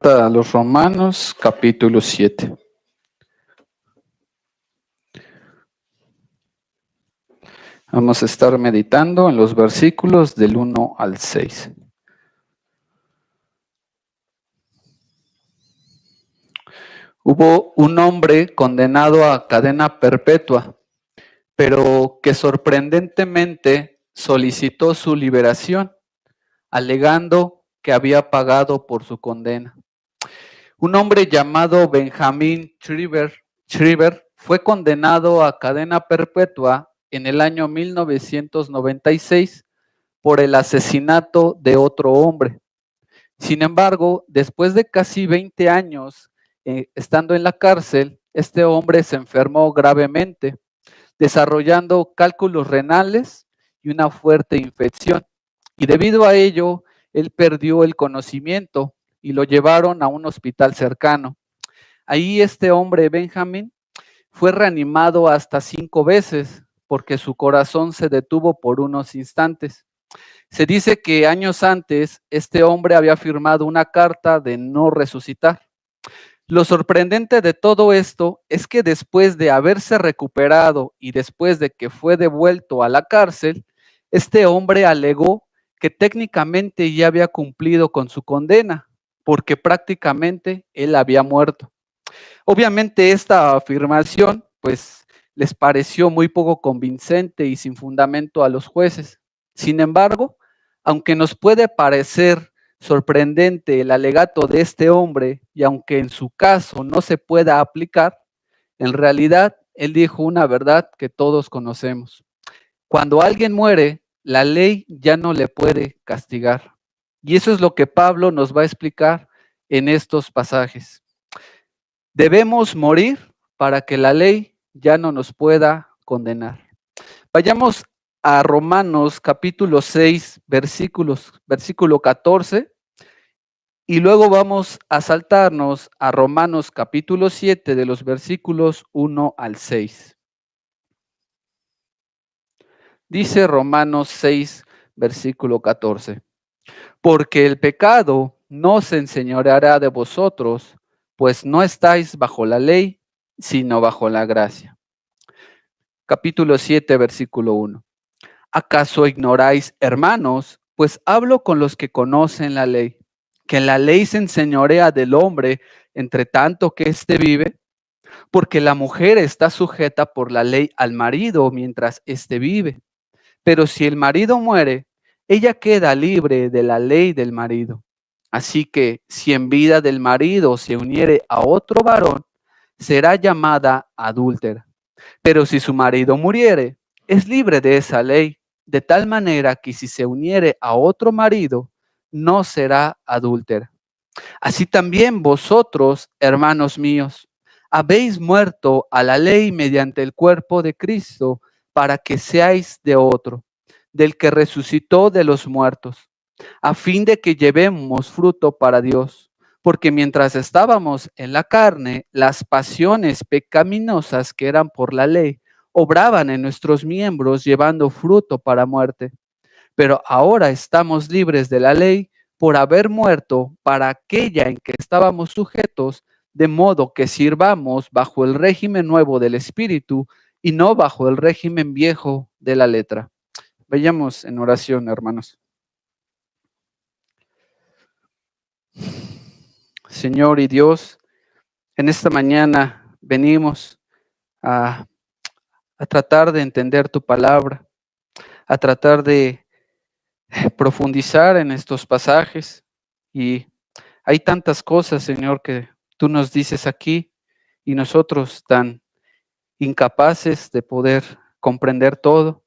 Carta a los Romanos, capítulo 7. Vamos a estar meditando en los versículos del 1 al 6. Hubo un hombre condenado a cadena perpetua, pero que sorprendentemente solicitó su liberación, alegando que había pagado por su condena. Un hombre llamado Benjamín Shriver fue condenado a cadena perpetua en el año 1996 por el asesinato de otro hombre. Sin embargo, después de casi 20 años estando en la cárcel, este hombre se enfermó gravemente, desarrollando cálculos renales y una fuerte infección. Y debido a ello, él perdió el conocimiento y lo llevaron a un hospital cercano. Ahí este hombre, Benjamín, fue reanimado hasta 5 veces porque su corazón se detuvo por unos instantes. Se dice que años antes este hombre había firmado una carta de no resucitar. Lo sorprendente de todo esto es que después de haberse recuperado y después de que fue devuelto a la cárcel, este hombre alegó que técnicamente ya había cumplido con su condena, porque prácticamente él había muerto. Obviamente esta afirmación, pues, les pareció muy poco convincente y sin fundamento a los jueces. Sin embargo, aunque nos puede parecer sorprendente el alegato de este hombre, y aunque en su caso no se pueda aplicar, en realidad él dijo una verdad que todos conocemos. Cuando alguien muere, la ley ya no le puede castigar. Y eso es lo que Pablo nos va a explicar en estos pasajes. Debemos morir para que la ley ya no nos pueda condenar. Vayamos a Romanos capítulo 6, versículo 14, y luego vamos a saltarnos a Romanos capítulo 7 de los versículos 1 al 6. Dice Romanos 6, versículo 14. Porque el pecado no se enseñoreará de vosotros, pues no estáis bajo la ley, sino bajo la gracia. Capítulo 7, versículo 1. ¿Acaso ignoráis, hermanos? Pues hablo con los que conocen la ley, que la ley se enseñorea del hombre entre tanto que éste vive, porque la mujer está sujeta por la ley al marido mientras éste vive. Pero si el marido muere, ella queda libre de la ley del marido. Así que si en vida del marido se uniere a otro varón, será llamada adúltera. Pero si su marido muriere, es libre de esa ley, de tal manera que si se uniere a otro marido, no será adúltera. Así también vosotros, hermanos míos, habéis muerto a la ley mediante el cuerpo de Cristo, para que seáis de otro, del que resucitó de los muertos, a fin de que llevemos fruto para Dios. Porque mientras estábamos en la carne, las pasiones pecaminosas que eran por la ley obraban en nuestros miembros, llevando fruto para muerte. Pero ahora estamos libres de la ley por haber muerto para aquella en que estábamos sujetos, de modo que sirvamos bajo el régimen nuevo del Espíritu y no bajo el régimen viejo de la letra. Vayamos en oración, hermanos. Señor y Dios, en esta mañana venimos a tratar de entender tu palabra, a tratar de profundizar en estos pasajes. Y hay tantas cosas, Señor, que tú nos dices aquí y nosotros tan incapaces de poder comprender todo.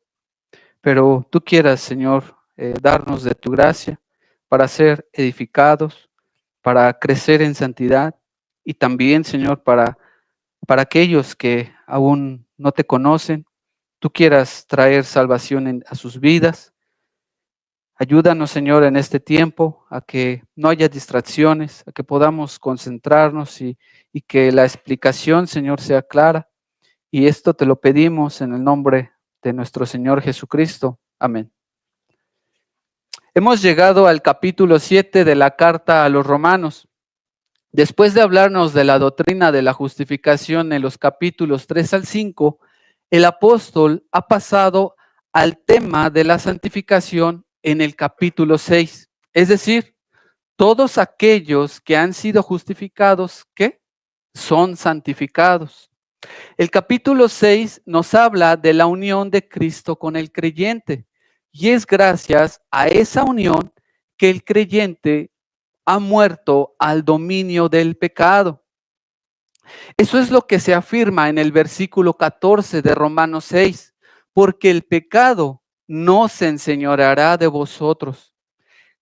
Pero tú quieras, Señor, darnos de tu gracia para ser edificados, para crecer en santidad y también, Señor, para aquellos que aún no te conocen, tú quieras traer salvación a sus vidas. Ayúdanos, Señor, en este tiempo a que no haya distracciones, a que podamos concentrarnos y que la explicación, Señor, sea clara. Y esto te lo pedimos en el nombre de nuestro Señor Jesucristo. Amén. Hemos llegado al capítulo 7 de la carta a los Romanos. Después de hablarnos de la doctrina de la justificación en los capítulos 3 al 5, el apóstol ha pasado al tema de la santificación en el capítulo 6. Es decir, todos aquellos que han sido justificados, ¿qué? Son santificados. El capítulo 6 nos habla de la unión de Cristo con el creyente. Y es gracias a esa unión que el creyente ha muerto al dominio del pecado. Eso es lo que se afirma en el versículo 14 de Romanos 6, porque el pecado no se enseñoreará de vosotros.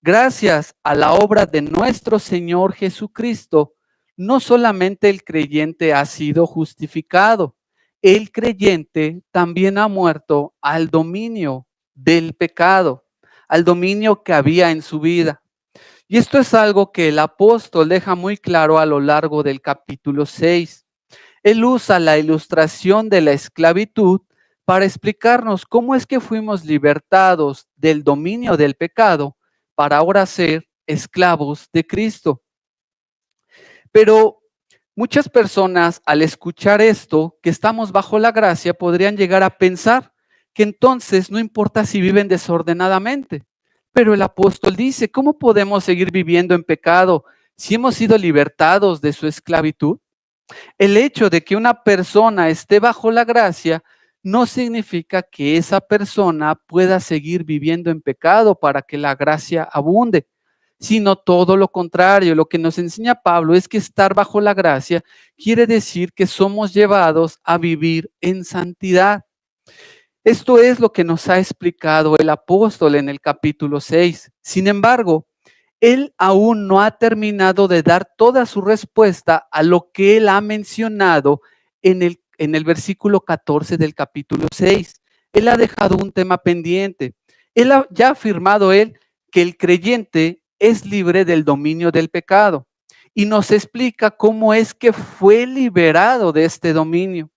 Gracias a la obra de nuestro Señor Jesucristo, no solamente el creyente ha sido justificado, el creyente también ha muerto al dominio del pecado, al dominio que había en su vida. Y esto es algo que el apóstol deja muy claro a lo largo del capítulo 6. Él usa la ilustración de la esclavitud para explicarnos cómo es que fuimos libertados del dominio del pecado para ahora ser esclavos de Cristo. Pero muchas personas al escuchar esto, que estamos bajo la gracia, podrían llegar a pensar que entonces no importa si viven desordenadamente. Pero el apóstol dice, ¿cómo podemos seguir viviendo en pecado si hemos sido libertados de su esclavitud? El hecho de que una persona esté bajo la gracia no significa que esa persona pueda seguir viviendo en pecado para que la gracia abunde, sino todo lo contrario. Lo que nos enseña Pablo es que estar bajo la gracia quiere decir que somos llevados a vivir en santidad. Esto es lo que nos ha explicado el apóstol en el capítulo 6. Sin embargo, él aún no ha terminado de dar toda su respuesta a lo que él ha mencionado en el versículo 14 del capítulo 6. Él ha dejado un tema pendiente. Ya ha afirmado él que el creyente es libre del dominio del pecado y nos explica cómo es que fue liberado de este dominio.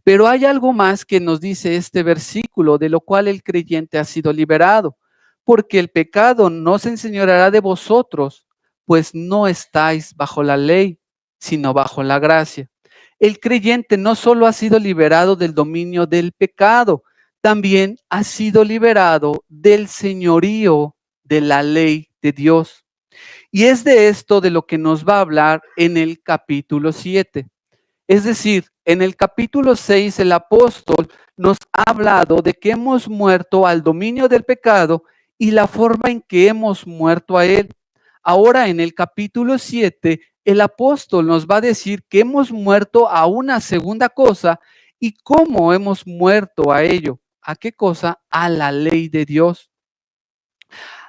Pero hay algo más que nos dice este versículo, de lo cual el creyente ha sido liberado, porque el pecado no se enseñoreará de vosotros, pues no estáis bajo la ley, sino bajo la gracia. El creyente no solo ha sido liberado del dominio del pecado, también ha sido liberado del señorío de la ley de Dios. Y es de esto de lo que nos va a hablar en el capítulo 7. Es decir, en el capítulo 6 el apóstol nos ha hablado de que hemos muerto al dominio del pecado y la forma en que hemos muerto a él. Ahora en el capítulo 7 el apóstol nos va a decir que hemos muerto a una segunda cosa y cómo hemos muerto a ello. ¿A qué cosa? A la ley de Dios.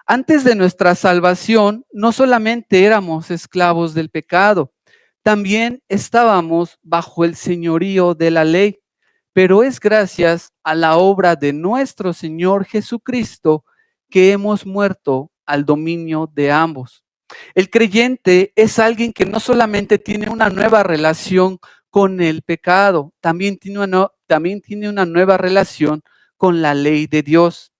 Antes de nuestra salvación, no solamente éramos esclavos del pecado, también estábamos bajo el señorío de la ley, pero es gracias a la obra de nuestro Señor Jesucristo que hemos muerto al dominio de ambos. El creyente es alguien que no solamente tiene una nueva relación con el pecado, también tiene una nueva relación con la ley de Dios.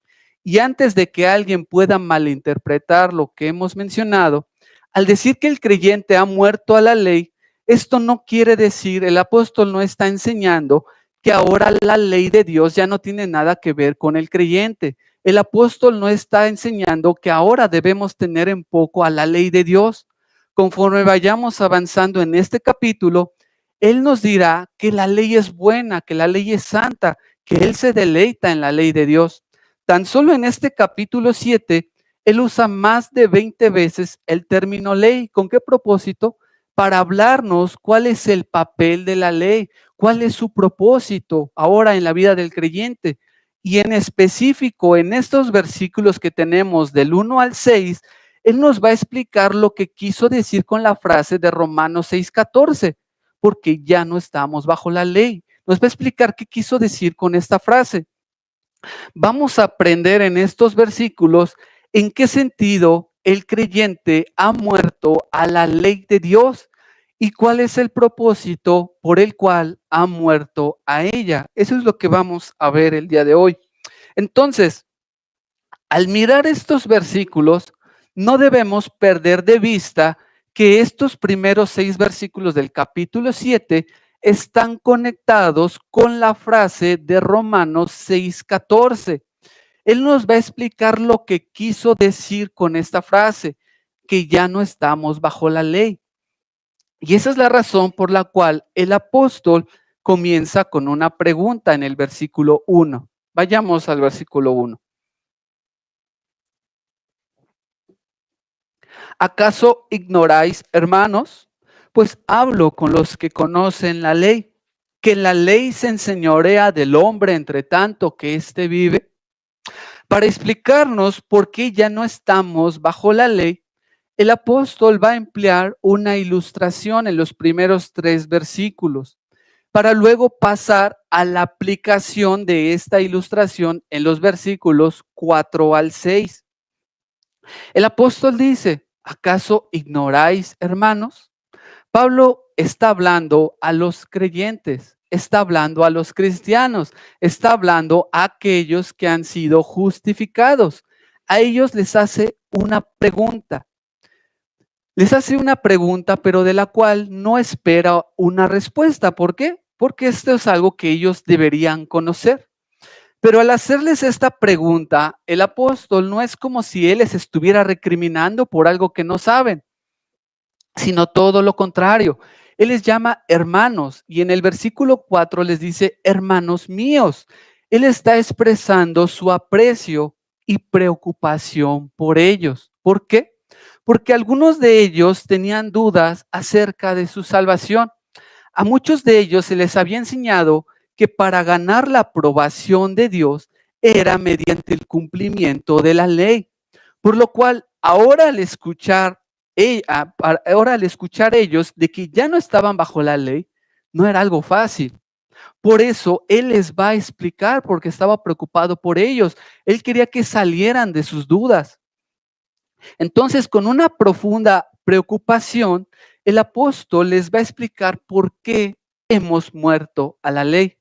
Y antes de que alguien pueda malinterpretar lo que hemos mencionado, al decir que el creyente ha muerto a la ley, esto no quiere decir, el apóstol no está enseñando que ahora la ley de Dios ya no tiene nada que ver con el creyente. El apóstol no está enseñando que ahora debemos tener en poco a la ley de Dios. Conforme vayamos avanzando en este capítulo, él nos dirá que la ley es buena, que la ley es santa, que él se deleita en la ley de Dios. Tan solo en este capítulo 7, él usa más de 20 veces el término ley. ¿Con qué propósito? Para hablarnos cuál es el papel de la ley, cuál es su propósito ahora en la vida del creyente. Y en específico, en estos versículos que tenemos del 1 al 6, él nos va a explicar lo que quiso decir con la frase de Romanos 6:14, porque ya no estamos bajo la ley. Nos va a explicar qué quiso decir con esta frase. Vamos a aprender en estos versículos en qué sentido el creyente ha muerto a la ley de Dios y cuál es el propósito por el cual ha muerto a ella. Eso es lo que vamos a ver el día de hoy. Entonces, al mirar estos versículos, no debemos perder de vista que estos primeros 6 versículos del capítulo 7 están conectados con la frase de Romanos 6:14. Él nos va a explicar lo que quiso decir con esta frase, que ya no estamos bajo la ley. Y esa es la razón por la cual el apóstol comienza con una pregunta en el versículo 1. Vayamos al versículo 1. ¿Acaso ignoráis, hermanos? Pues hablo con los que conocen la ley, que la ley se enseñorea del hombre entre tanto que éste vive. Para explicarnos por qué ya no estamos bajo la ley, el apóstol va a emplear una ilustración en los primeros 3 versículos, para luego pasar a la aplicación de esta ilustración en los versículos 4 al 6. El apóstol dice, ¿acaso ignoráis, hermanos? Pablo está hablando a los creyentes, está hablando a los cristianos, está hablando a aquellos que han sido justificados. A ellos les hace una pregunta. Les hace una pregunta, pero de la cual no espera una respuesta. ¿Por qué? Porque esto es algo que ellos deberían conocer. Pero al hacerles esta pregunta, el apóstol no es como si él les estuviera recriminando por algo que no saben, sino todo lo contrario. Él les llama hermanos y en el versículo 4 les dice, hermanos míos. Él está expresando su aprecio y preocupación por ellos. ¿Por qué? Porque algunos de ellos tenían dudas acerca de su salvación. A muchos de ellos se les había enseñado que para ganar la aprobación de Dios era mediante el cumplimiento de la ley, por lo cual ahora al escuchar ellos de que ya no estaban bajo la ley, no era algo fácil. Por eso Él les va a explicar, porque estaba preocupado por ellos. Él quería que salieran de sus dudas. Entonces, con una profunda preocupación, el apóstol les va a explicar por qué hemos muerto a la ley.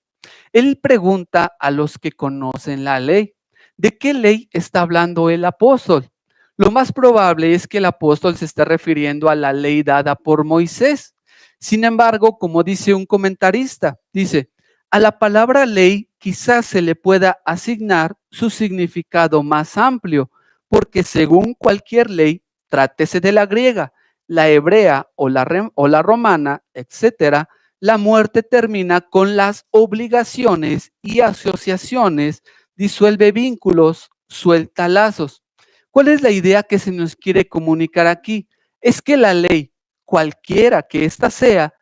Él pregunta a los que conocen la ley, ¿de qué ley está hablando el apóstol? Lo más probable es que el apóstol se está refiriendo a la ley dada por Moisés. Sin embargo, como dice un comentarista, dice, a la palabra ley quizás se le pueda asignar su significado más amplio, porque según cualquier ley, trátese de la griega, la hebrea o la romana, etcétera, la muerte termina con las obligaciones y asociaciones, disuelve vínculos, suelta lazos. ¿Cuál es la idea que se nos quiere comunicar aquí? Es que la ley, cualquiera que ésta sea,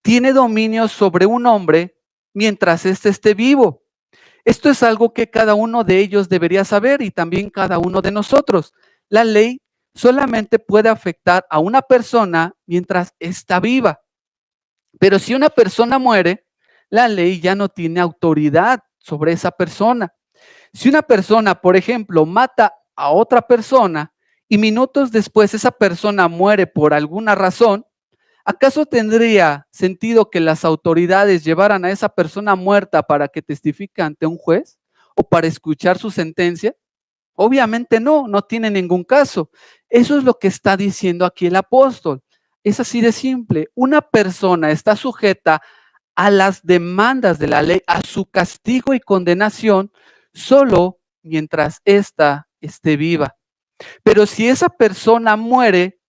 tiene dominio sobre un hombre mientras éste esté vivo. Esto es algo que cada uno de ellos debería saber y también cada uno de nosotros. La ley solamente puede afectar a una persona mientras está viva. Pero si una persona muere, la ley ya no tiene autoridad sobre esa persona. Si una persona, por ejemplo, mata a otra persona y minutos después esa persona muere por alguna razón, ¿acaso tendría sentido que las autoridades llevaran a esa persona muerta para que testifique ante un juez o para escuchar su sentencia? Obviamente no, no tiene ningún caso. Eso es lo que está diciendo aquí el apóstol. Es así de simple. Una persona está sujeta a las demandas de la ley, a su castigo y condenación, solo mientras ésta esté viva. Pero si esa persona muere,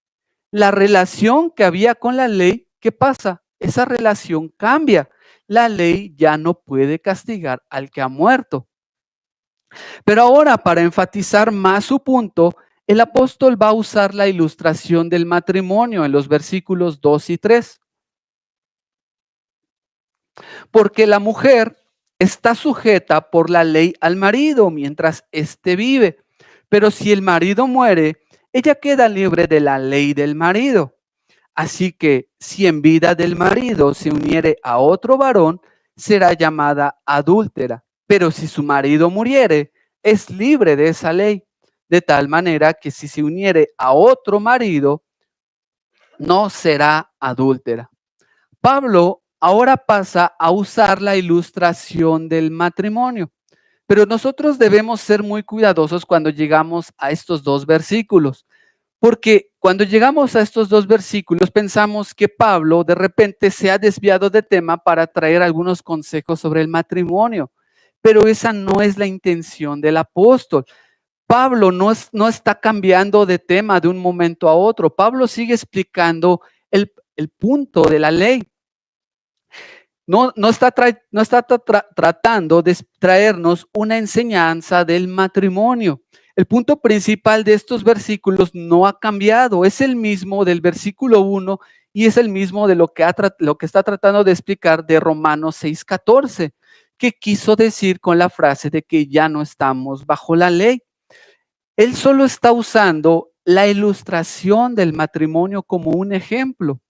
la relación que había con la ley, ¿qué pasa? Esa relación cambia. La ley ya no puede castigar al que ha muerto. Pero ahora, para enfatizar más su punto, el apóstol va a usar la ilustración del matrimonio en los versículos 2 y 3. Porque la mujer está sujeta por la ley al marido mientras éste vive, pero si el marido muere, ella queda libre de la ley del marido. Así que si en vida del marido se uniere a otro varón, será llamada adúltera. Pero si su marido muriere, es libre de esa ley. De tal manera que si se uniere a otro marido, no será adúltera. Pablo ahora pasa a usar la ilustración del matrimonio. Pero nosotros debemos ser muy cuidadosos cuando llegamos a estos 2 versículos, Porque cuando llegamos a estos dos versículos pensamos que Pablo de repente se ha desviado de tema para traer algunos consejos sobre el matrimonio, pero esa no es la intención del apóstol. Pablo no está cambiando de tema de un momento a otro. Pablo sigue explicando el punto de la ley. No está tratando de traernos una enseñanza del matrimonio. El punto principal de estos versículos no ha cambiado. Es el mismo del versículo 1 y es el mismo de lo que está tratando de explicar de Romanos 6:14, que quiso decir con la frase de que ya no estamos bajo la ley. Él solo está usando la ilustración del matrimonio como un ejemplo.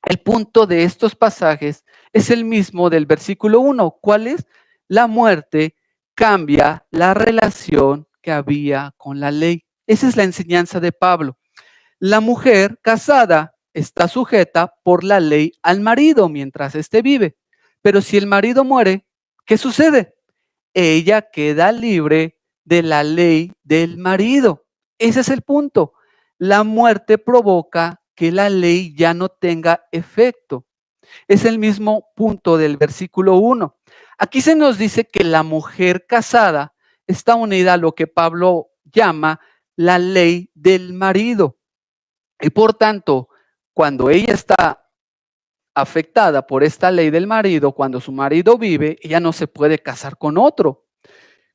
El punto de estos pasajes es el mismo del versículo 1. ¿Cuál es? La muerte cambia la relación que había con la ley. Esa es la enseñanza de Pablo. La mujer casada está sujeta por la ley al marido mientras éste vive. Pero si el marido muere, ¿qué sucede? Ella queda libre de la ley del marido. Ese es el punto. La muerte provoca que la ley ya no tenga efecto. Es el mismo punto del versículo 1. Aquí se nos dice que la mujer casada está unida a lo que Pablo llama la ley del marido. Y por tanto, cuando ella está afectada por esta ley del marido, cuando su marido vive, ella no se puede casar con otro.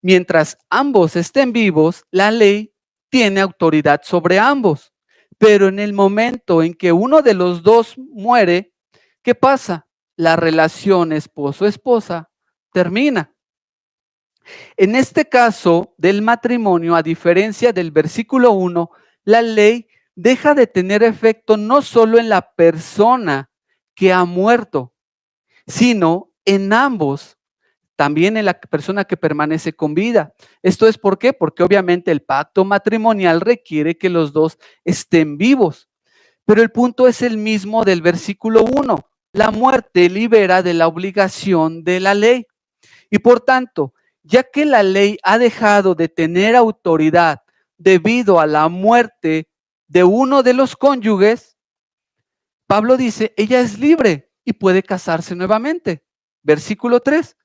Mientras ambos estén vivos, la ley tiene autoridad sobre ambos. Pero en el momento en que uno de los dos muere, ¿qué pasa? La relación esposo-esposa termina. En este caso del matrimonio, a diferencia del versículo 1, la ley deja de tener efecto no solo en la persona que ha muerto, sino en ambos, también en la persona que permanece con vida. ¿Esto es por qué? Porque obviamente el pacto matrimonial requiere que los dos estén vivos. Pero el punto es el mismo del versículo 1. La muerte libera de la obligación de la ley. Y por tanto, ya que la ley ha dejado de tener autoridad debido a la muerte de uno de los cónyuges, Pablo dice, ella es libre y puede casarse nuevamente. Versículo 3.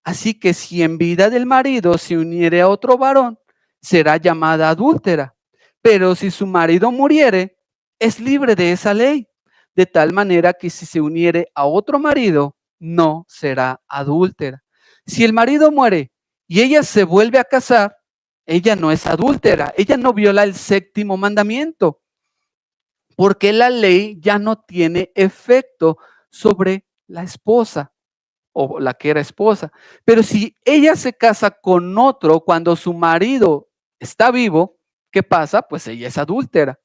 Así que si en vida del marido se uniere a otro varón, será llamada adúltera. Pero si su marido muriere, es libre de esa ley. De tal manera que si se uniere a otro marido, no será adúltera. Si el marido muere y ella se vuelve a casar, ella no es adúltera. Ella no viola el séptimo mandamiento, porque la ley ya no tiene efecto sobre la esposa o la que era esposa. Pero si ella se casa con otro cuando su marido está vivo, ¿qué pasa? Pues ella es adúltera.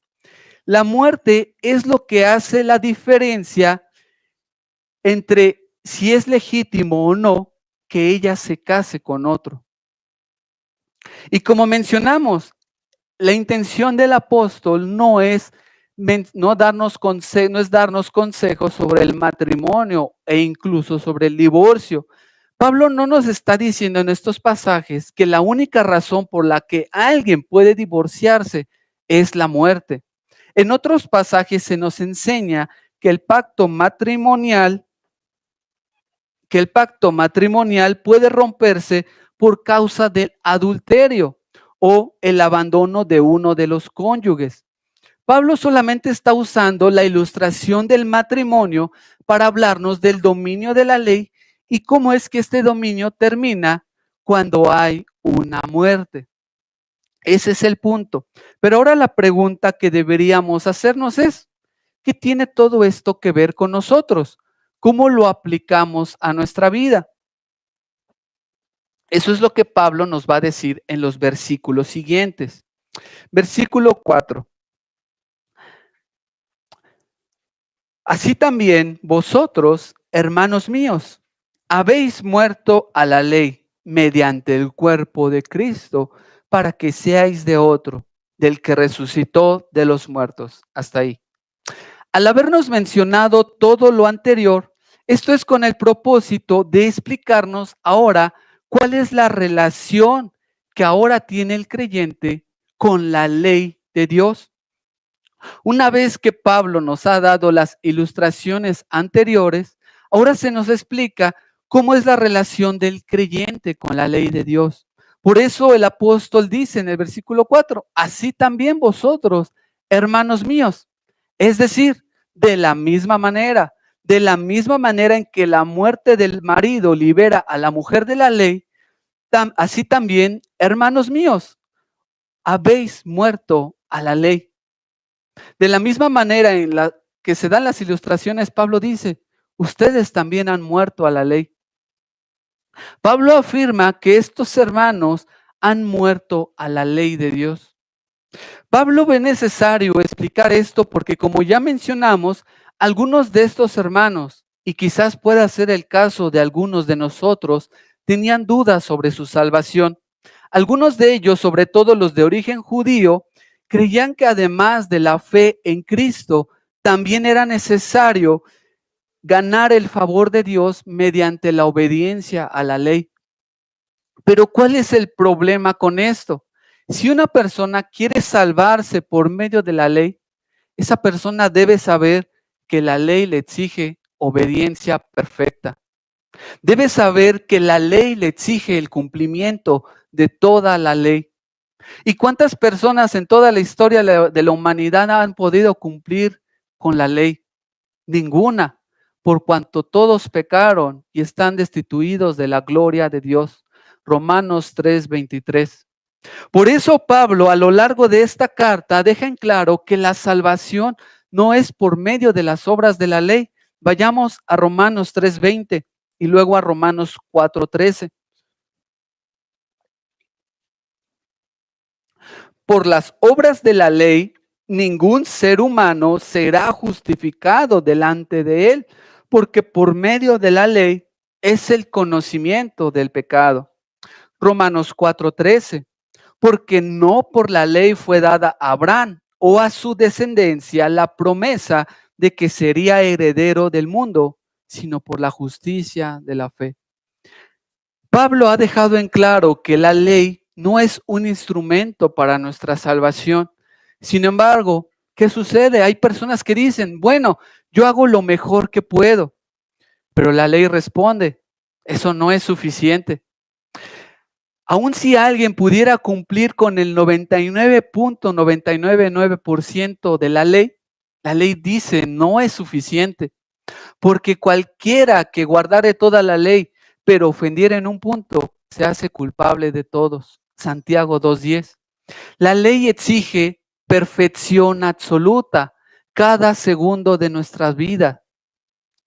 La muerte es lo que hace la diferencia entre si es legítimo o no que ella se case con otro. Y como mencionamos, la intención del apóstol no es darnos consejos sobre el matrimonio e incluso sobre el divorcio. Pablo no nos está diciendo en estos pasajes que la única razón por la que alguien puede divorciarse es la muerte. En otros pasajes se nos enseña que el pacto matrimonial puede romperse por causa del adulterio o el abandono de uno de los cónyuges. Pablo solamente está usando la ilustración del matrimonio para hablarnos del dominio de la ley y cómo es que este dominio termina cuando hay una muerte. Ese es el punto. Pero ahora la pregunta que deberíamos hacernos es, ¿qué tiene todo esto que ver con nosotros? ¿Cómo lo aplicamos a nuestra vida? Eso es lo que Pablo nos va a decir en los versículos siguientes. Versículo 4. Así también vosotros, hermanos míos, habéis muerto a la ley mediante el cuerpo de Cristo para que seáis de otro, del que resucitó de los muertos. Hasta ahí. Al habernos mencionado todo lo anterior, esto es con el propósito de explicarnos ahora cuál es la relación que ahora tiene el creyente con la ley de Dios. Una vez que Pablo nos ha dado las ilustraciones anteriores, ahora se nos explica cómo es la relación del creyente con la ley de Dios. Por eso el apóstol dice en el versículo 4, así también vosotros, hermanos míos, es decir, de la misma manera en que la muerte del marido libera a la mujer de la ley, así también, hermanos míos, habéis muerto a la ley. De la misma manera en la que se dan las ilustraciones, Pablo dice, ustedes también han muerto a la ley. Pablo afirma que estos hermanos han muerto a la ley de Dios. Pablo ve necesario explicar esto porque, como ya mencionamos, algunos de estos hermanos, y quizás pueda ser el caso de algunos de nosotros, tenían dudas sobre su salvación. Algunos de ellos, sobre todo los de origen judío, creían que además de la fe en Cristo, también era necesario ganar el favor de Dios mediante la obediencia a la ley. Pero ¿cuál es el problema con esto? Si una persona quiere salvarse por medio de la ley, esa persona debe saber que la ley le exige obediencia perfecta. Debe saber que la ley le exige el cumplimiento de toda la ley. ¿Y cuántas personas en toda la historia de la humanidad han podido cumplir con la ley? Ninguna, por cuanto todos pecaron y están destituidos de la gloria de Dios. Romanos 3:23. Por eso Pablo a lo largo de esta carta deja en claro que la salvación no es por medio de las obras de la ley. Vayamos a Romanos 3:20 y luego a Romanos 4:13. Por las obras de la ley, ningún ser humano será justificado delante de él, porque por medio de la ley es el conocimiento del pecado. Romanos 4:13, porque no por la ley fue dada a Abraham o a su descendencia la promesa de que sería heredero del mundo, sino por la justicia de la fe. Pablo ha dejado en claro que la ley no es un instrumento para nuestra salvación. Sin embargo, ¿qué sucede? Hay personas que dicen, bueno, yo hago lo mejor que puedo, pero la ley responde, eso no es suficiente. Aun si alguien pudiera cumplir con el 99.999% de la ley dice no es suficiente, porque cualquiera que guardare toda la ley, pero ofendiera en un punto, se hace culpable de todos. Santiago 2:10. La ley exige perfección absoluta cada segundo de nuestras vidas.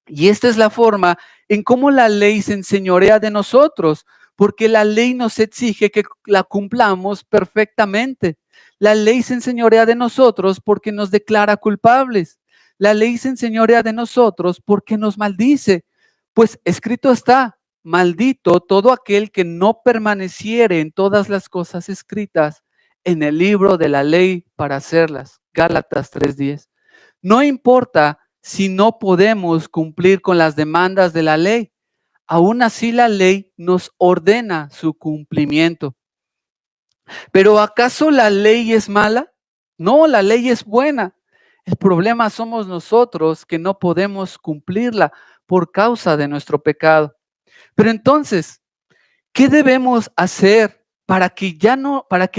Y esta es la forma en cómo la ley se enseñorea de nosotros, porque la ley nos exige que la cumplamos perfectamente. La ley se enseñorea de nosotros porque nos declara culpables. La ley se enseñorea de nosotros porque nos maldice. Pues escrito está, maldito todo aquel que no permaneciere en todas las cosas escritas en el libro de la ley para hacerlas. Gálatas 3:10. No importa si no podemos cumplir con las demandas de la ley. Aún así la ley nos ordena su cumplimiento. ¿Pero acaso la ley es mala? No, la ley es buena. El problema somos nosotros que no podemos cumplirla por causa de nuestro pecado. Pero entonces, ¿qué debemos hacer para que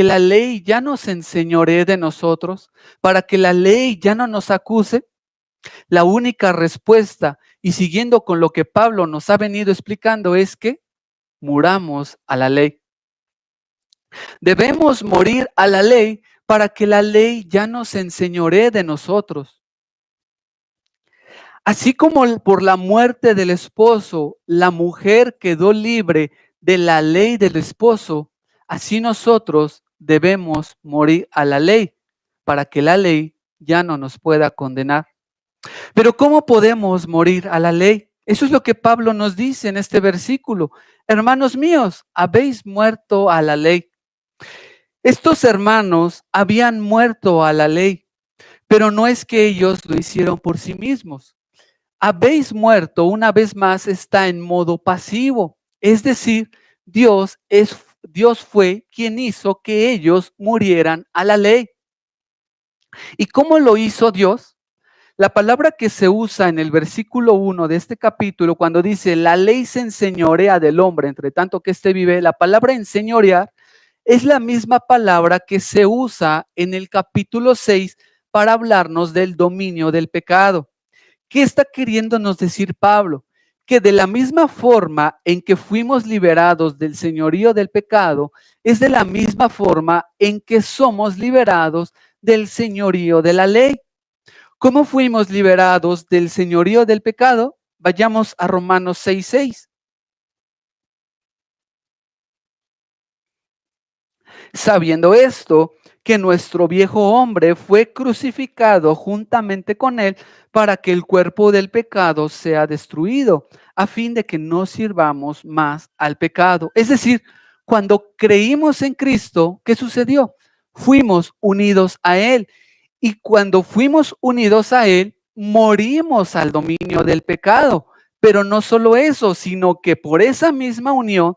la ley ya no se enseñoree de nosotros? Para que la ley ya no nos acuse. La única respuesta, y siguiendo con lo que Pablo nos ha venido explicando, es que muramos a la ley. Debemos morir a la ley para que la ley ya no se enseñoree de nosotros. Así como por la muerte del esposo, la mujer quedó libre de la ley del esposo, así nosotros debemos morir a la ley para que la ley ya no nos pueda condenar. Pero ¿cómo podemos morir a la ley? Eso es lo que Pablo nos dice en este versículo. Hermanos míos, habéis muerto a la ley. Estos hermanos habían muerto a la ley, pero no es que ellos lo hicieron por sí mismos. Habéis muerto, una vez más, está en modo pasivo. Es decir, Dios fue quien hizo que ellos murieran a la ley. ¿Y cómo lo hizo Dios? La palabra que se usa en el versículo 1 de este capítulo, cuando dice, la ley se enseñorea del hombre, entre tanto que éste vive, la palabra enseñorear es la misma palabra que se usa en el capítulo 6 para hablarnos del dominio del pecado. ¿Qué está queriéndonos decir Pablo? Que de la misma forma en que fuimos liberados del señorío del pecado, es de la misma forma en que somos liberados del señorío de la ley. ¿Cómo fuimos liberados del señorío del pecado? Vayamos a Romanos 6:6. Sabiendo esto, que nuestro viejo hombre fue crucificado juntamente con él para que el cuerpo del pecado sea destruido, a fin de que no sirvamos más al pecado. Es decir, cuando creímos en Cristo, ¿qué sucedió? Fuimos unidos a él. Y cuando fuimos unidos a él, morimos al dominio del pecado. Pero no solo eso, sino que por esa misma unión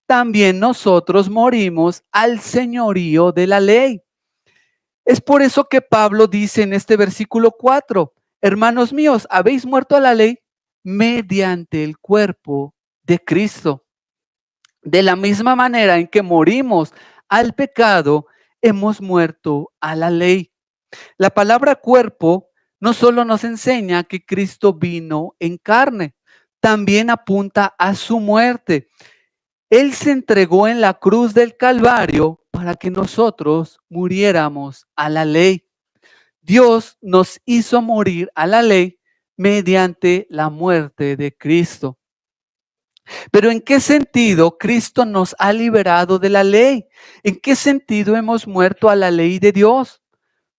también nosotros morimos al señorío de la ley. Es por eso que Pablo dice en este versículo 4, hermanos míos, habéis muerto a la ley mediante el cuerpo de Cristo. De la misma manera en que morimos al pecado, hemos muerto a la ley. La palabra cuerpo no solo nos enseña que Cristo vino en carne, también apunta a su muerte. Él se entregó en la cruz del Calvario para que nosotros muriéramos a la ley. Dios nos hizo morir a la ley mediante la muerte de Cristo. Pero ¿en qué sentido Cristo nos ha liberado de la ley? ¿En qué sentido hemos muerto a la ley de Dios?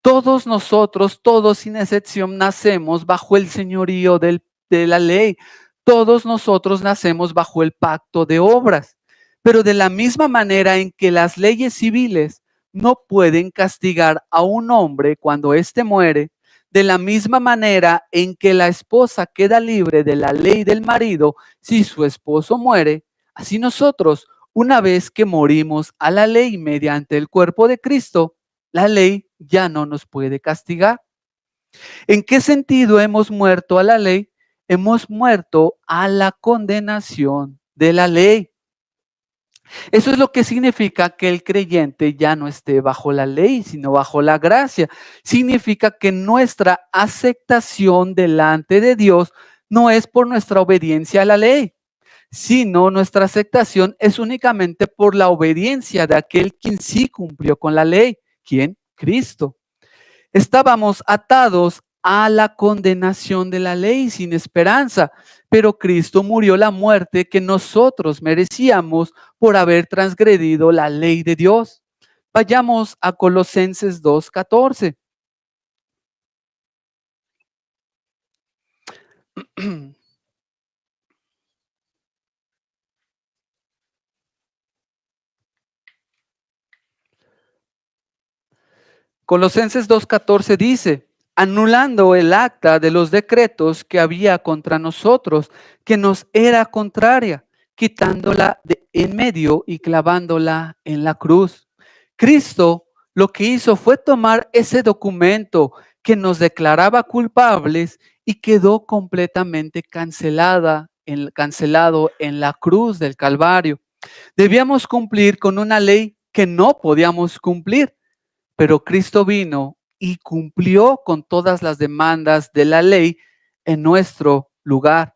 Todos nosotros, todos sin excepción, nacemos bajo el señorío de la ley. Todos nosotros nacemos bajo el pacto de obras. Pero de la misma manera en que las leyes civiles no pueden castigar a un hombre cuando éste muere, de la misma manera en que la esposa queda libre de la ley del marido si su esposo muere, así nosotros, una vez que morimos a la ley mediante el cuerpo de Cristo, la ley ya no nos puede castigar. ¿En qué sentido hemos muerto a la ley? Hemos muerto a la condenación de la ley. Eso es lo que significa que el creyente ya no esté bajo la ley, sino bajo la gracia. Significa que nuestra aceptación delante de Dios no es por nuestra obediencia a la ley, sino nuestra aceptación es únicamente por la obediencia de aquel quien sí cumplió con la ley. ¿Quién? Cristo. Estábamos atados a la condenación de la ley sin esperanza, pero Cristo murió la muerte que nosotros merecíamos por haber transgredido la ley de Dios. Vayamos a Colosenses 2:14. Colosenses 2:14 dice, anulando el acta de los decretos que había contra nosotros, que nos era contraria, quitándola de en medio y clavándola en la cruz. Cristo lo que hizo fue tomar ese documento que nos declaraba culpables y quedó completamente cancelado en la cruz del Calvario. Debíamos cumplir con una ley que no podíamos cumplir, pero Cristo vino y cumplió con todas las demandas de la ley en nuestro lugar.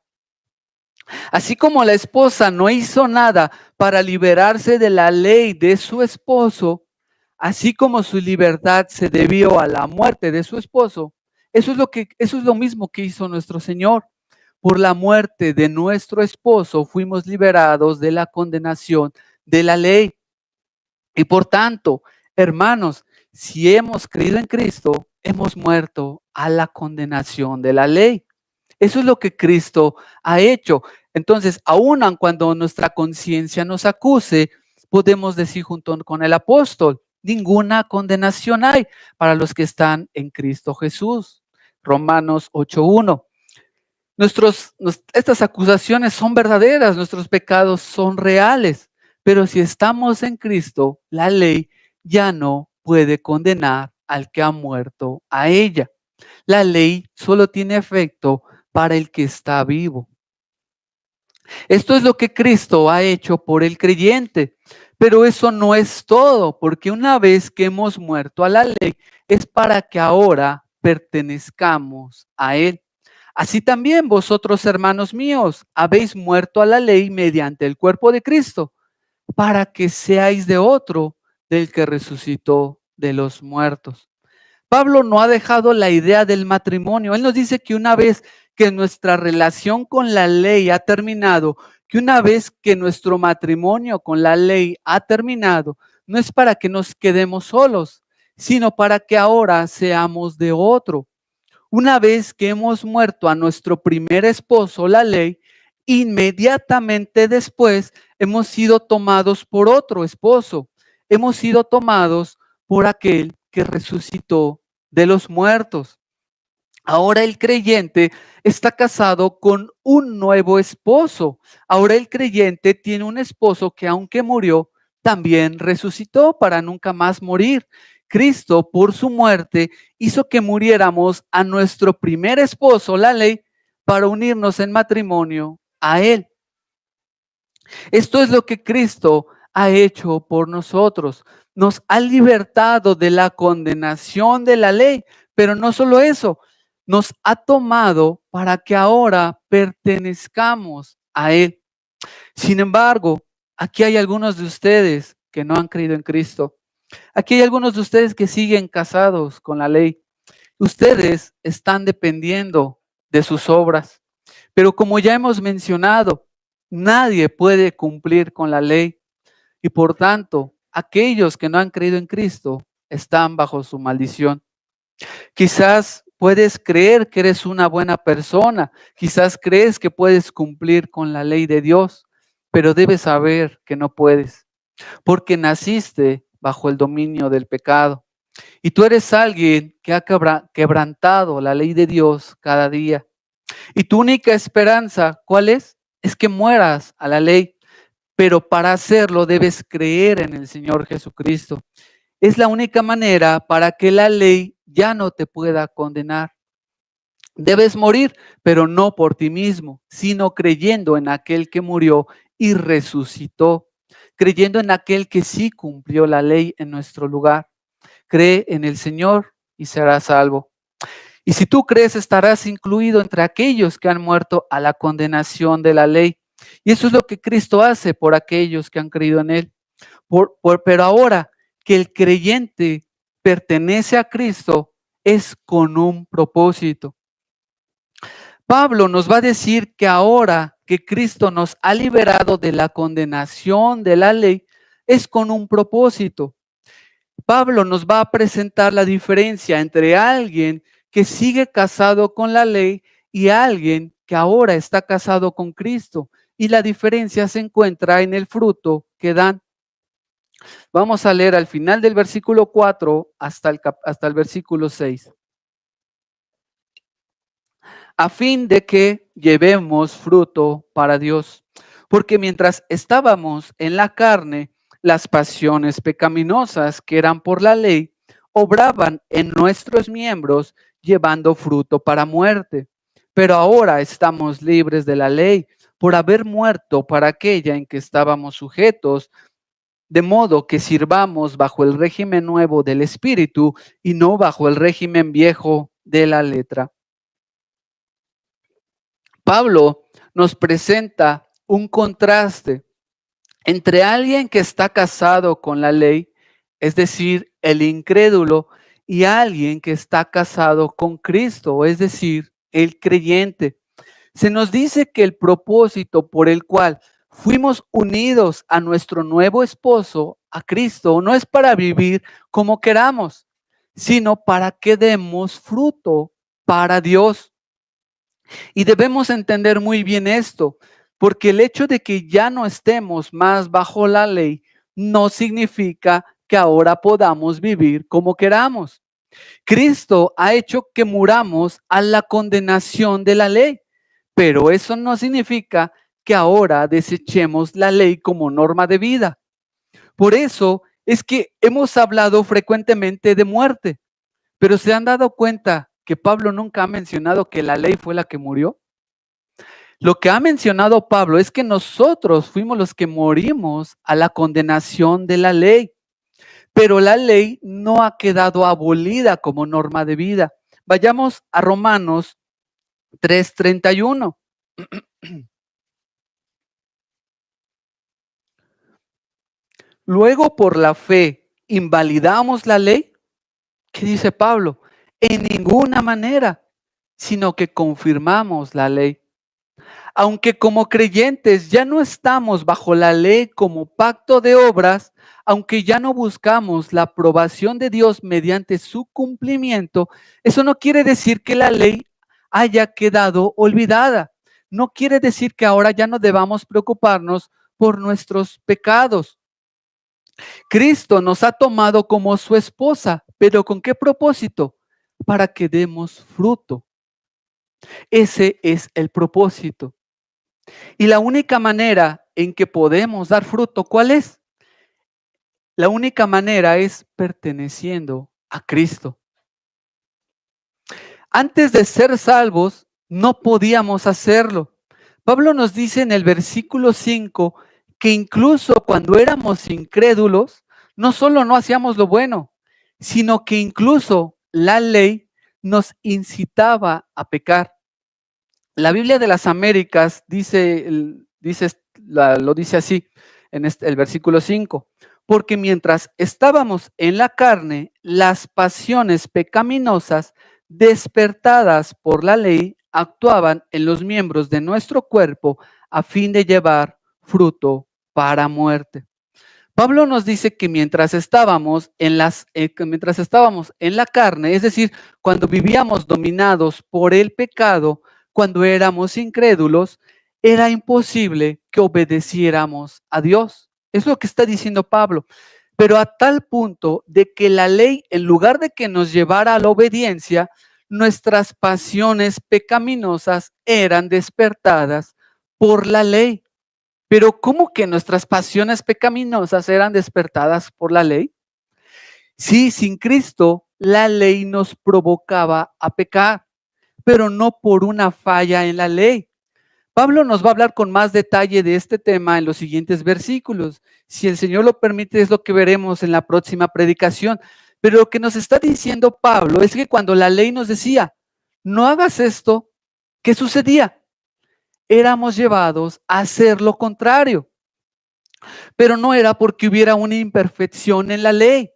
Así como la esposa no hizo nada para liberarse de la ley de su esposo, así como su libertad se debió a la muerte de su esposo, eso es lo mismo que hizo nuestro Señor. Por la muerte de nuestro esposo fuimos liberados de la condenación de la ley. Y por tanto, hermanos, si hemos creído en Cristo, hemos muerto a la condenación de la ley. Eso es lo que Cristo ha hecho. Entonces, aun cuando nuestra conciencia nos acuse, podemos decir junto con el apóstol, ninguna condenación hay para los que están en Cristo Jesús. Romanos 8:1. Estas acusaciones son verdaderas, nuestros pecados son reales, pero si estamos en Cristo, la ley ya no puede condenar al que ha muerto a ella. La ley solo tiene efecto para el que está vivo. Esto es lo que Cristo ha hecho por el creyente. Pero eso no es todo, porque una vez que hemos muerto a la ley, es para que ahora pertenezcamos a Él. Así también vosotros, hermanos míos, habéis muerto a la ley mediante el cuerpo de Cristo, para que seáis de otro, del que resucitó de los muertos. Pablo no ha dejado la idea del matrimonio. Él nos dice que una vez que nuestra relación con la ley ha terminado, que una vez que nuestro matrimonio con la ley ha terminado, no es para que nos quedemos solos, sino para que ahora seamos de otro. Una vez que hemos muerto a nuestro primer esposo, la ley, inmediatamente después hemos sido tomados por otro esposo. Hemos sido tomados por aquel que resucitó de los muertos. Ahora el creyente está casado con un nuevo esposo. Ahora el creyente tiene un esposo que aunque murió, también resucitó para nunca más morir. Cristo, por su muerte, hizo que muriéramos a nuestro primer esposo, la ley, para unirnos en matrimonio a Él. Esto es lo que Cristo ha hecho por nosotros. Nos ha libertado de la condenación de la ley, pero no solo eso, nos ha tomado para que ahora pertenezcamos a Él. Sin embargo, aquí hay algunos de ustedes que no han creído en Cristo. Aquí hay algunos de ustedes que siguen casados con la ley. Ustedes están dependiendo de sus obras. Pero como ya hemos mencionado, nadie puede cumplir con la ley y por tanto, aquellos que no han creído en Cristo están bajo su maldición. Quizás puedes creer que eres una buena persona, quizás crees que puedes cumplir con la ley de Dios, pero debes saber que no puedes, porque naciste bajo el dominio del pecado. Y tú eres alguien que ha quebrantado la ley de Dios cada día. Y tu única esperanza, ¿cuál es? Es que mueras a la ley. Pero para hacerlo debes creer en el Señor Jesucristo. Es la única manera para que la ley ya no te pueda condenar. Debes morir, pero no por ti mismo, sino creyendo en aquel que murió y resucitó, creyendo en aquel que sí cumplió la ley en nuestro lugar. Cree en el Señor y serás salvo. Y si tú crees, estarás incluido entre aquellos que han muerto a la condenación de la ley. Y eso es lo que Cristo hace por aquellos que han creído en Él. Pero ahora que el creyente pertenece a Cristo, es con un propósito. Pablo nos va a decir que ahora que Cristo nos ha liberado de la condenación de la ley, es con un propósito. Pablo nos va a presentar la diferencia entre alguien que sigue casado con la ley y alguien que ahora está casado con Cristo. Y la diferencia se encuentra en el fruto que dan. Vamos a leer al final del versículo 4 hasta el versículo 6. A fin de que llevemos fruto para Dios. Porque mientras estábamos en la carne, las pasiones pecaminosas que eran por la ley obraban en nuestros miembros llevando fruto para muerte. Pero ahora estamos libres de la ley por haber muerto para aquella en que estábamos sujetos, de modo que sirvamos bajo el régimen nuevo del Espíritu y no bajo el régimen viejo de la letra. Pablo nos presenta un contraste entre alguien que está casado con la ley, es decir, el incrédulo, y alguien que está casado con Cristo, es decir, el creyente. Se nos dice que el propósito por el cual fuimos unidos a nuestro nuevo esposo, a Cristo, no es para vivir como queramos, sino para que demos fruto para Dios. Y debemos entender muy bien esto, porque el hecho de que ya no estemos más bajo la ley no significa que ahora podamos vivir como queramos. Cristo ha hecho que muramos a la condenación de la ley, pero eso no significa que ahora desechemos la ley como norma de vida. Por eso es que hemos hablado frecuentemente de muerte, Pero ¿se han dado cuenta que Pablo nunca ha mencionado que la ley fue la que murió? Lo que ha mencionado Pablo es que nosotros fuimos los que morimos a la condenación de la ley, pero la ley no ha quedado abolida como norma de vida. Vayamos a Romanos 3:31. Luego, por la fe, ¿invalidamos la ley? ¿Qué dice Pablo? En ninguna manera, sino que confirmamos la ley. Aunque como creyentes ya no estamos bajo la ley como pacto de obras, aunque ya no buscamos la aprobación de Dios mediante su cumplimiento, eso no quiere decir que la ley haya quedado olvidada. No quiere decir que ahora ya no debamos preocuparnos por nuestros pecados. Cristo nos ha tomado como su esposa, pero ¿con qué propósito? Para que demos fruto. Ese es el propósito. Y la única manera en que podemos dar fruto, ¿cuál es? La única manera es perteneciendo a Cristo. Antes de ser salvos, no podíamos hacerlo. Pablo nos dice en el versículo 5 que incluso cuando éramos incrédulos, no solo no hacíamos lo bueno, sino que incluso la ley nos incitaba a pecar. La Biblia de las Américas lo dice así en el versículo 5, porque mientras estábamos en la carne, las pasiones pecaminosas despertadas por la ley actuaban en los miembros de nuestro cuerpo a fin de llevar fruto para muerte. Pablo nos dice que mientras estábamos en la carne, es decir, cuando vivíamos dominados por el pecado, cuando éramos incrédulos, era imposible que obedeciéramos a Dios. Es lo que está diciendo Pablo. Pero a tal punto de que la ley, en lugar de que nos llevara a la obediencia, nuestras pasiones pecaminosas eran despertadas por la ley. Pero ¿cómo que nuestras pasiones pecaminosas eran despertadas por la ley? Sí, sin Cristo, la ley nos provocaba a pecar, pero no por una falla en la ley. Pablo nos va a hablar con más detalle de este tema en los siguientes versículos. Si el Señor lo permite, es lo que veremos en la próxima predicación. Pero lo que nos está diciendo Pablo es que cuando la ley nos decía, no hagas esto, ¿qué sucedía? Éramos llevados a hacer lo contrario. Pero no era porque hubiera una imperfección en la ley,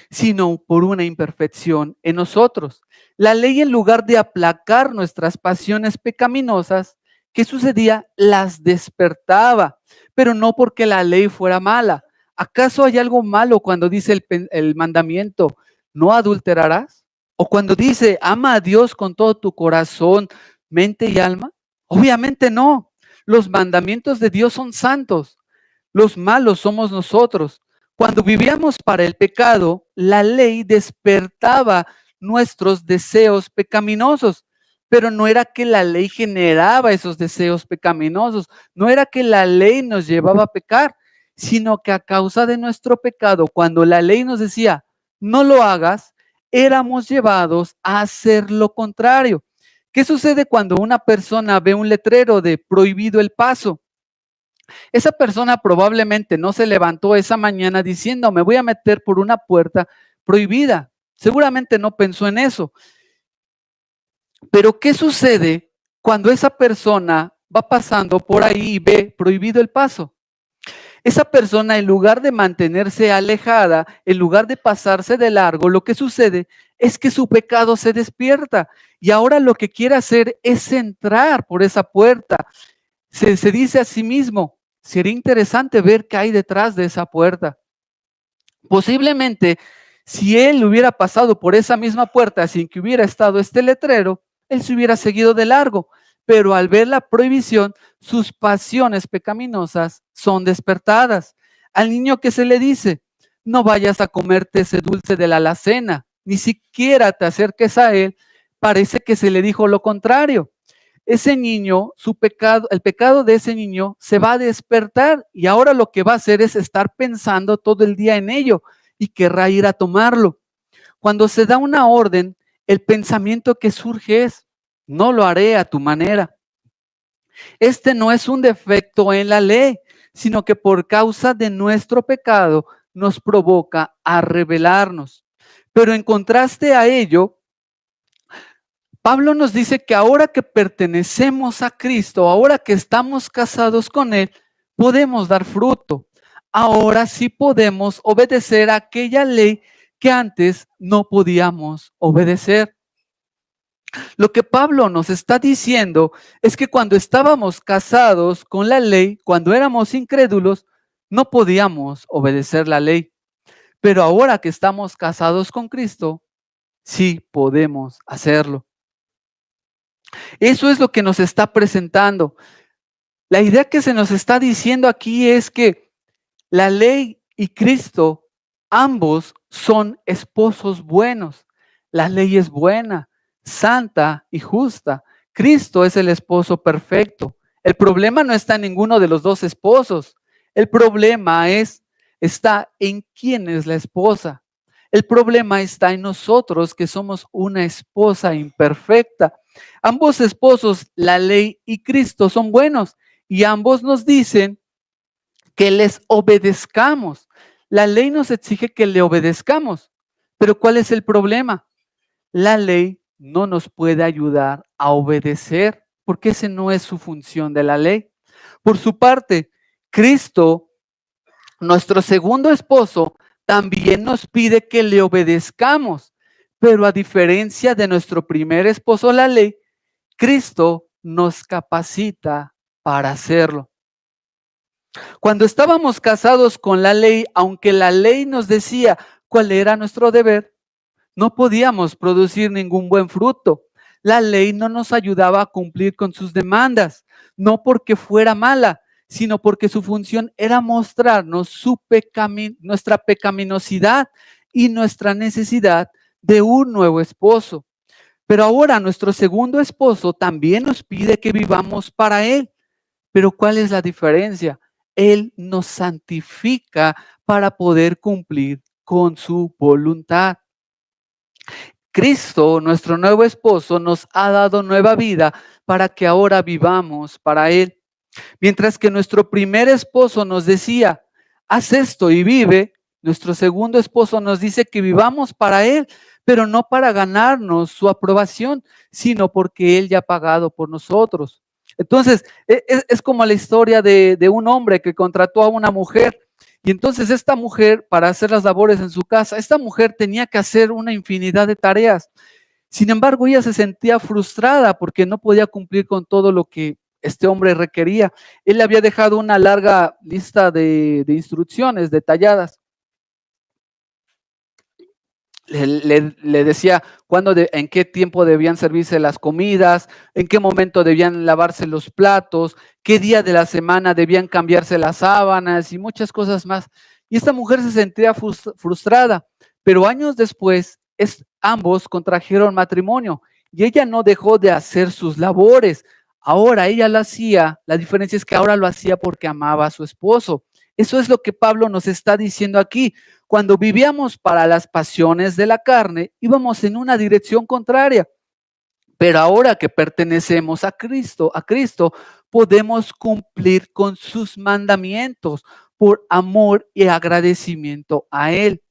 sino por una imperfección en nosotros. La ley, en lugar de aplacar nuestras pasiones pecaminosas, ¿qué sucedía? Las despertaba, pero no porque la ley fuera mala. ¿Acaso hay algo malo cuando dice el mandamiento, no adulterarás? O cuando dice, ama a Dios con todo tu corazón, mente y alma. Obviamente no. Los mandamientos de Dios son santos. Los malos somos nosotros. Cuando vivíamos para el pecado, la ley despertaba nuestros deseos pecaminosos, pero no era que la ley generaba esos deseos pecaminosos, no era que la ley nos llevaba a pecar, sino que a causa de nuestro pecado, cuando la ley nos decía, no lo hagas, éramos llevados a hacer lo contrario. ¿Qué sucede cuando una persona ve un letrero de prohibido el paso? Esa persona probablemente no se levantó esa mañana diciendo, me voy a meter por una puerta prohibida. Seguramente no pensó en eso. Pero ¿qué sucede cuando esa persona va pasando por ahí y ve prohibido el paso? Esa persona, en lugar de mantenerse alejada, en lugar de pasarse de largo, lo que sucede es que su pecado se despierta y ahora lo que quiere hacer es entrar por esa puerta. Se dice a sí mismo, sería interesante ver qué hay detrás de esa puerta. Posiblemente, si él hubiera pasado por esa misma puerta sin que hubiera estado este letrero, él se hubiera seguido de largo. Pero al ver la prohibición, sus pasiones pecaminosas son despertadas. Al niño que se le dice, no vayas a comerte ese dulce de la alacena, ni siquiera te acerques a él, parece que se le dijo lo contrario. Ese niño, su pecado, el pecado de ese niño se va a despertar y ahora lo que va a hacer es estar pensando todo el día en ello y querrá ir a tomarlo. Cuando se da una orden, el pensamiento que surge es, no lo haré a tu manera. Este no es un defecto en la ley, sino que por causa de nuestro pecado nos provoca a rebelarnos. Pero en contraste a ello, Pablo nos dice que ahora que pertenecemos a Cristo, ahora que estamos casados con Él, podemos dar fruto. Ahora sí podemos obedecer a aquella ley que antes no podíamos obedecer. Lo que Pablo nos está diciendo es que cuando estábamos casados con la ley, cuando éramos incrédulos, no podíamos obedecer la ley. Pero ahora que estamos casados con Cristo, sí podemos hacerlo. Eso es lo que nos está presentando. La idea que se nos está diciendo aquí es que la ley y Cristo, ambos son esposos buenos. La ley es buena, santa y justa. Cristo es el esposo perfecto. El problema no está en ninguno de los dos esposos. El problema está en quién es la esposa. El problema está en nosotros, que somos una esposa imperfecta. Ambos esposos, la ley y Cristo, son buenos y ambos nos dicen que les obedezcamos. La ley nos exige que le obedezcamos. Pero ¿cuál es el problema? La ley no nos puede ayudar a obedecer, porque esa no es su función de la ley. Por su parte, Cristo, nuestro segundo esposo, también nos pide que le obedezcamos. Pero a diferencia de nuestro primer esposo, la ley, Cristo nos capacita para hacerlo. Cuando estábamos casados con la ley, aunque la ley nos decía cuál era nuestro deber, no podíamos producir ningún buen fruto. La ley no nos ayudaba a cumplir con sus demandas, no porque fuera mala, sino porque su función era mostrarnos nuestra pecaminosidad y nuestra necesidad de un nuevo esposo. Pero ahora nuestro segundo esposo también nos pide que vivamos para Él. Pero ¿cuál es la diferencia? Él nos santifica para poder cumplir con su voluntad. Cristo, nuestro nuevo esposo, nos ha dado nueva vida para que ahora vivamos para Él. Mientras que nuestro primer esposo nos decía, haz esto y vive, nuestro segundo esposo nos dice que vivamos para Él, pero no para ganarnos su aprobación, sino porque Él ya ha pagado por nosotros. Entonces, es como la historia de un hombre que contrató a una mujer. Y entonces esta mujer, para hacer las labores en su casa, esta mujer tenía que hacer una infinidad de tareas. Sin embargo, ella se sentía frustrada porque no podía cumplir con todo lo que este hombre requería. Él le había dejado una larga lista de instrucciones detalladas. Le decía en qué tiempo debían servirse las comidas, en qué momento debían lavarse los platos, qué día de la semana debían cambiarse las sábanas y muchas cosas más. Y esta mujer se sentía frustrada, pero años después ambos contrajeron matrimonio y ella no dejó de hacer sus labores. Ahora ella lo hacía, la diferencia es que ahora lo hacía porque amaba a su esposo. Eso es lo que Pablo nos está diciendo aquí. Cuando vivíamos para las pasiones de la carne, íbamos en una dirección contraria. Pero ahora que pertenecemos a Cristo, podemos cumplir con sus mandamientos por amor y agradecimiento a Él.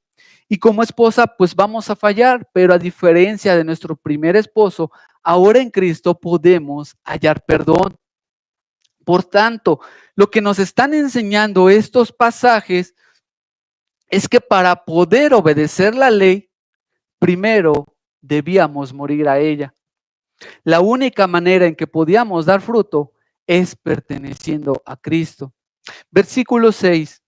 Y como esposa, pues vamos a fallar, pero a diferencia de nuestro primer esposo, ahora en Cristo podemos hallar perdón. Por tanto, lo que nos están enseñando estos pasajes es que para poder obedecer la ley, primero debíamos morir a ella. La única manera en que podíamos dar fruto es perteneciendo a Cristo. Versículo 6.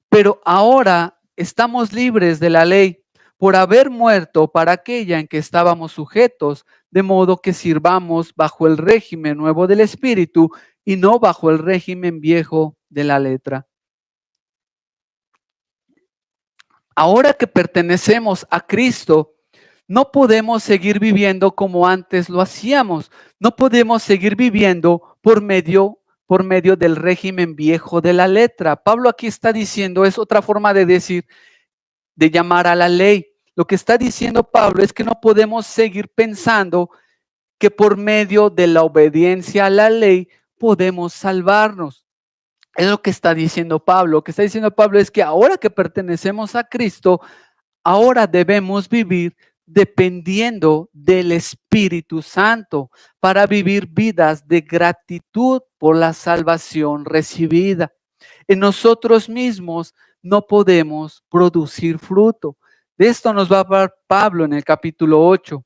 Pero ahora estamos libres de la ley por haber muerto para aquella en que estábamos sujetos, de modo que sirvamos bajo el régimen nuevo del Espíritu y no bajo el régimen viejo de la letra. Ahora que pertenecemos a Cristo, no podemos seguir viviendo como antes lo hacíamos. No podemos seguir viviendo por medio del régimen viejo de la letra. Pablo aquí está diciendo, es otra forma de decir, de llamar a la ley. Lo que está diciendo Pablo es que no podemos seguir pensando que por medio de la obediencia a la ley podemos salvarnos. Es lo que está diciendo Pablo. Lo que está diciendo Pablo es que ahora que pertenecemos a Cristo, ahora debemos vivir dependiendo del Espíritu Santo para vivir vidas de gratitud por la salvación recibida. En nosotros mismos no podemos producir fruto. De esto nos va a hablar Pablo en el capítulo 8.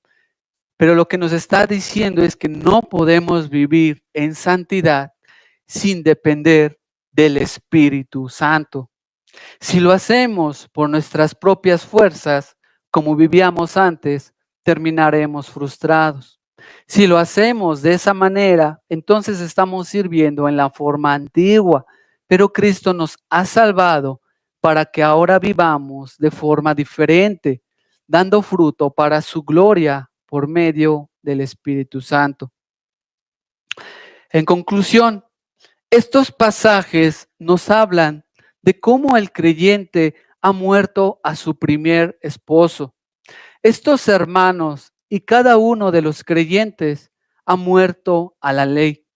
Pero lo que nos está diciendo es que no podemos vivir en santidad sin depender del Espíritu Santo. Si lo hacemos por nuestras propias fuerzas, como vivíamos antes, terminaremos frustrados. Si lo hacemos de esa manera, entonces estamos sirviendo en la forma antigua, pero Cristo nos ha salvado para que ahora vivamos de forma diferente, dando fruto para su gloria por medio del Espíritu Santo. En conclusión, estos pasajes nos hablan de cómo el creyente ha muerto a su primer esposo. Estos hermanos y cada uno de los creyentes ha muerto a la ley.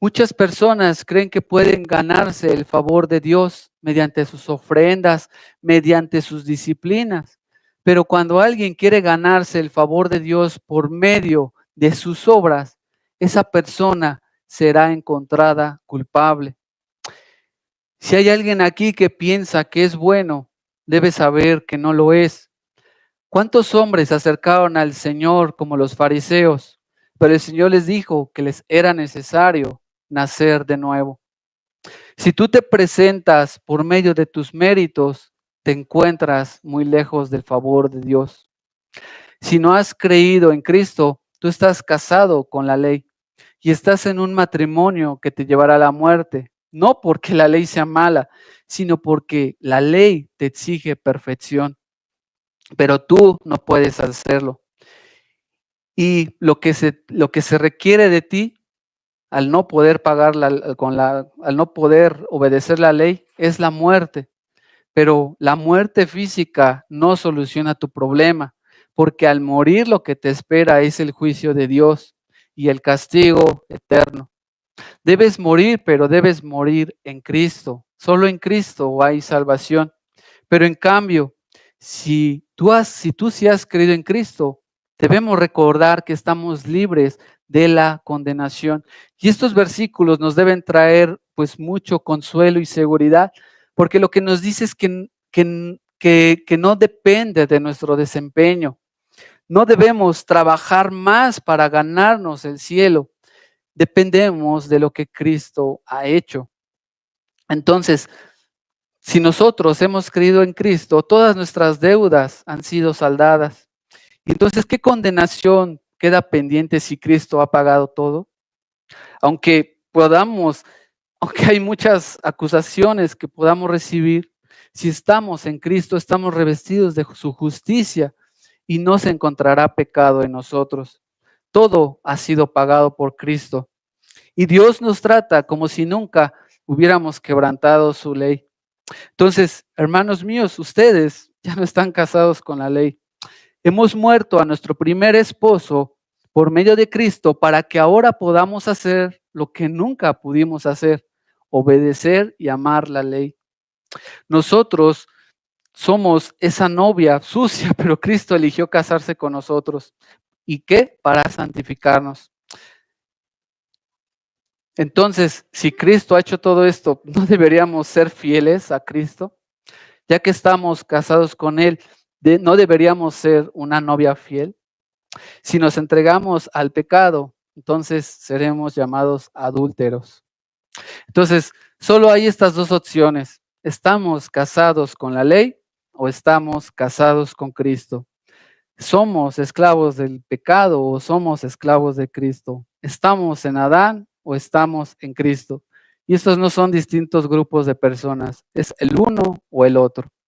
Muchas personas creen que pueden ganarse el favor de Dios mediante sus ofrendas, mediante sus disciplinas. Pero cuando alguien quiere ganarse el favor de Dios por medio de sus obras, esa persona será encontrada culpable. Si hay alguien aquí que piensa que es bueno, debe saber que no lo es. ¿Cuántos hombres se acercaron al Señor como los fariseos? Pero el Señor les dijo que les era necesario nacer de nuevo. Si tú te presentas por medio de tus méritos, te encuentras muy lejos del favor de Dios. Si no has creído en Cristo, tú estás casado con la ley y estás en un matrimonio que te llevará a la muerte. No porque la ley sea mala, sino porque la ley te exige perfección, pero tú no puedes hacerlo. Y lo que se requiere de ti al no poder pagar al no poder obedecer la ley es la muerte. Pero la muerte física no soluciona tu problema, porque al morir lo que te espera es el juicio de Dios y el castigo eterno. Debes morir, pero debes morir en Cristo. Solo en Cristo hay salvación. Pero en cambio, si tú sí has creído en Cristo, debemos recordar que estamos libres de la condenación. Y estos versículos nos deben traer pues mucho consuelo y seguridad, porque lo que nos dice es que no depende de nuestro desempeño. No debemos trabajar más para ganarnos el cielo. Dependemos de lo que Cristo ha hecho. Entonces, si nosotros hemos creído en Cristo, todas nuestras deudas han sido saldadas. Entonces, ¿qué condenación queda pendiente si Cristo ha pagado todo? Aunque hay muchas acusaciones que podamos recibir, si estamos en Cristo, estamos revestidos de su justicia y no se encontrará pecado en nosotros. Todo ha sido pagado por Cristo. Y Dios nos trata como si nunca hubiéramos quebrantado su ley. Entonces, hermanos míos, ustedes ya no están casados con la ley. Hemos muerto a nuestro primer esposo por medio de Cristo para que ahora podamos hacer lo que nunca pudimos hacer, obedecer y amar la ley. Nosotros somos esa novia sucia, pero Cristo eligió casarse con nosotros. ¿Y qué? Para santificarnos. Entonces, si Cristo ha hecho todo esto, ¿no deberíamos ser fieles a Cristo? Ya que estamos casados con Él, ¿no deberíamos ser una novia fiel? Si nos entregamos al pecado, entonces seremos llamados adúlteros. Entonces, solo hay estas dos opciones. ¿Estamos casados con la ley o estamos casados con Cristo? ¿Somos esclavos del pecado o somos esclavos de Cristo? ¿Estamos en Adán o estamos en Cristo? Y estos no son distintos grupos de personas, es el uno o el otro.